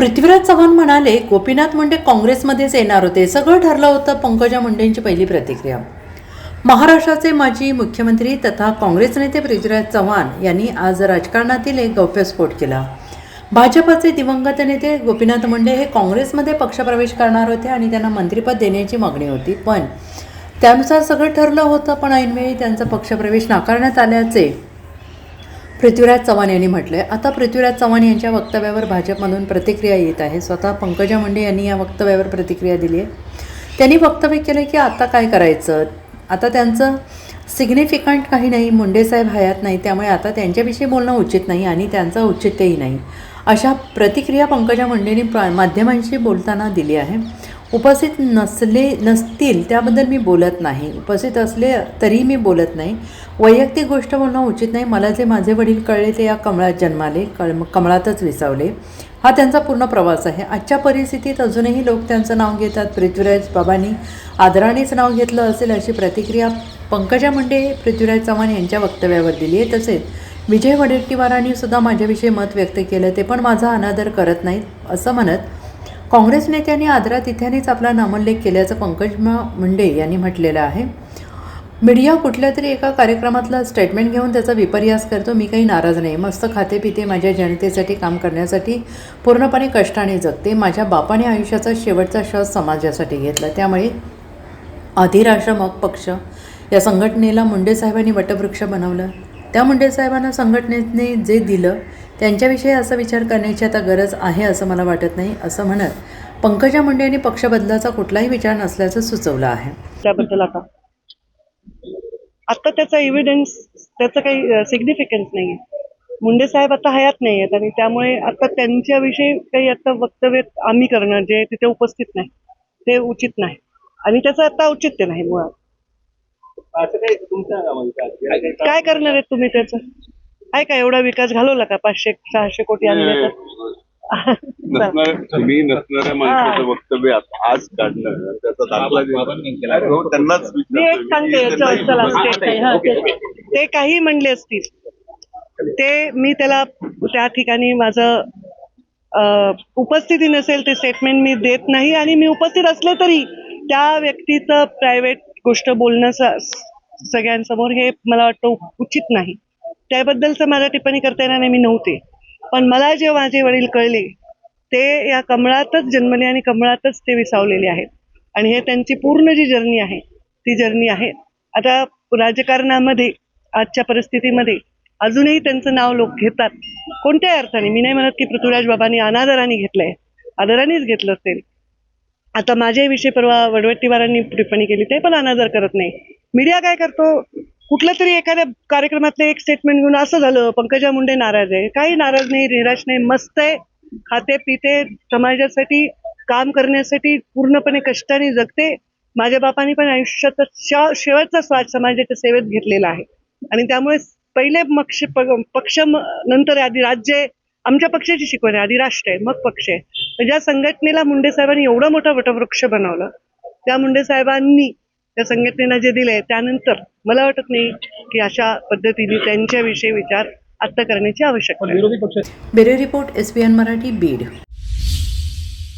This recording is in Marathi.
पृथ्वीराज चव्हाण म्हणाले, गोपीनाथ मुंडे काँग्रेसमध्येच येणार होते. सगळं ठरलं होतं. पंकजा मुंडेंची पहिली प्रतिक्रिया. महाराष्ट्राचे माजी मुख्यमंत्री तथा काँग्रेस नेते पृथ्वीराज चव्हाण यांनी आज राजकारणातील एक गौप्यस्फोट केला. भाजपचे दिवंगत नेते गोपीनाथ मुंडे हे काँग्रेसमध्ये पक्षप्रवेश करणार होते आणि त्यांना मंत्रिपद देण्याची मागणी होती. पण त्यानुसार सगळं ठरलं होतं. पण ऐनवेळी त्यांचा पक्षप्रवेश नाकारण्यात आल्याचे पृथ्वीराज चव्हाण यांनी म्हटले. आता पृथ्वीराज चव्हाण यांच्या वक्तव्यावर भाजपमधून प्रतिक्रिया येत आहे. स्वतः पंकजा मुंडे यांनी या वक्तव्यावर प्रतिक्रिया दिली आहे. त्यांनी वक्तव्य केलं की आता काय करायचं, आता त्यांचं सिग्निफिकंट काही नाही, मुंडेसाहेब हयात नाही, त्यामुळे आता त्यांच्याविषयी बोलणं उचित नाही आणि त्यांचं औचित्यही नाही, अशा प्रतिक्रिया पंकजा मुंडेंनी माध्यमांशी बोलताना दिली आहे. उपस्थित नसतील त्याबद्दल मी बोलत नाही, उपस्थित असले तरी मी बोलत नाही, वैयक्तिक गोष्ट बोलणं उचित नाही. मला जे माझे वडील कळले ते या कमळात जन्माले, कमळातच विसावले. हा त्यांचा पूर्ण प्रवास आहे. आजच्या परिस्थितीत अजूनही लोक त्यांचं नाव घेतात. पृथ्वीराज बाबांनी आदरानेच नाव घेतलं असेल, अशी प्रतिक्रिया पंकजा मुंडे पृथ्वीराज चव्हाण यांच्या वक्तव्यावर दिली आहे. तसेच विजय वडेट्टीवारांनी सुद्धा माझ्याविषयी मत व्यक्त केलं, ते पण माझा अनादर करत नाहीत असं म्हणत काँग्रेस नेत्यांनी आदरातिथ्यानेच आपला नामोल्लेख केल्याचं पंकजा मुंडे यांनी म्हटलेलं आहे. मीडिया कुठल्या तरी एका कार्यक्रमातलं स्टेटमेंट घेऊन त्याचा विपर्यास करतो. मी काही नाराज नाही. मस्त खाते पिते माझ्या जनतेसाठी काम करण्यासाठी पूर्णपणे कष्टाने जगते. माझ्या बापाने आयुष्याचा शेवटचा श्वास समाजासाठी घेतला. त्यामुळे आधी राष्ट्र मग पक्ष या संघटनेला मुंडे साहेबांनी वटवृक्ष बनवलं. त्या मुंडे साहेबांना संघटनेने जे दिलं त्यांच्याविषयी असा विचार करण्याची आता गरज आहे असं मला वाटत नाही, असं म्हणत पंकजा मुंडे यांनी पक्षबदलाचा कुठलाही विचार नसल्याचं सुचवलं आहे. त्याबद्दल आता त्याचा एव्हिडन्स, त्याचं काही सिग्निफिकन्स नाही आहे. मुंडे साहेब आता हयात नाही आहेत आणि त्यामुळे आता त्यांच्याविषयी काही आता वक्तव्य आम्ही करणं जे तिथे उपस्थित नाही ते उचित नाही आणि त्याचं आता औचित्य नाही. मुळात काय करणार आहेत तुम्ही? त्याचं आहे का? एवढा विकास घालवला का? 500-600 कोटी आणले तर तुम्ही नसणाऱ्या माणसाचं वक्तव्य आज काढणं त्याचा दाखला त्यांनाच मी एक सांगते, ते काही म्हणले असतील ते मी त्याला त्या ठिकाणी माझं उपस्थिती नसेल ते स्टेटमेंट मी देत नाही आणि मी उपस्थित असले तरी त्या व्यक्तीचं प्रायव्हेट गोष्ट बोलणं सगळ्यांसमोर हे मला वाटतं उचित नाही. त्याबद्दलचं मला टिप्पणी करता येणार नाही, मी नव्हते. पण मला जे माझे वडील कळले ते या कमळातच जन्मले आणि कमळातच ते विसावलेले आहेत आणि हे त्यांची पूर्ण जी जर्नी आहे ती जर्नी आहे. आता राजकारणामध्ये आजच्या परिस्थितीमध्ये अजूनही त्यांचं नाव लोक घेतात. कोणत्याही अर्थाने मी नाही म्हणत की पृथ्वीराज बाबांनी अनादराने घेतलंय, आदरानेच घेतलं असेल. आता माझ्याविषयी परवा वडवट्टीवारांनी टिप्पणी केली, ते पण अनादर करत नाही. मीडिया काय करतो, कुठल्या तरी एखाद्या कार्यक्रमातले एक स्टेटमेंट घेऊन असं झालं पंकजा मुंडे नाराज आहे. काही नाराज नाही, निराश नाही, मस्त आहे, खाते पिते, समाजासाठी काम करण्यासाठी पूर्णपणे कष्टाने जगते. माझ्या बापांनी पण आयुष्यात शेवटचा श्वास समाजाच्या सेवेत घेतलेला आहे आणि त्यामुळे पहिले पक्ष नंतर आधी राज्य. आमच्या पक्षाची शिकवण आहे, आधी राष्ट्र आहे मग पक्ष आहे. ज्या संघटनेला मुंडे साहेबांनी एवढा मोठा वटवृक्ष बनवलं, त्या मुंडे साहेबांनी त्या संघटनेला जे दिलंय त्यानंतर मला वाटत नाही की अशा पद्धतीने त्यांच्याविषयी विचार आता करण्याची आवश्यकता आहे. Bureau report, SBN Marathi, Beed.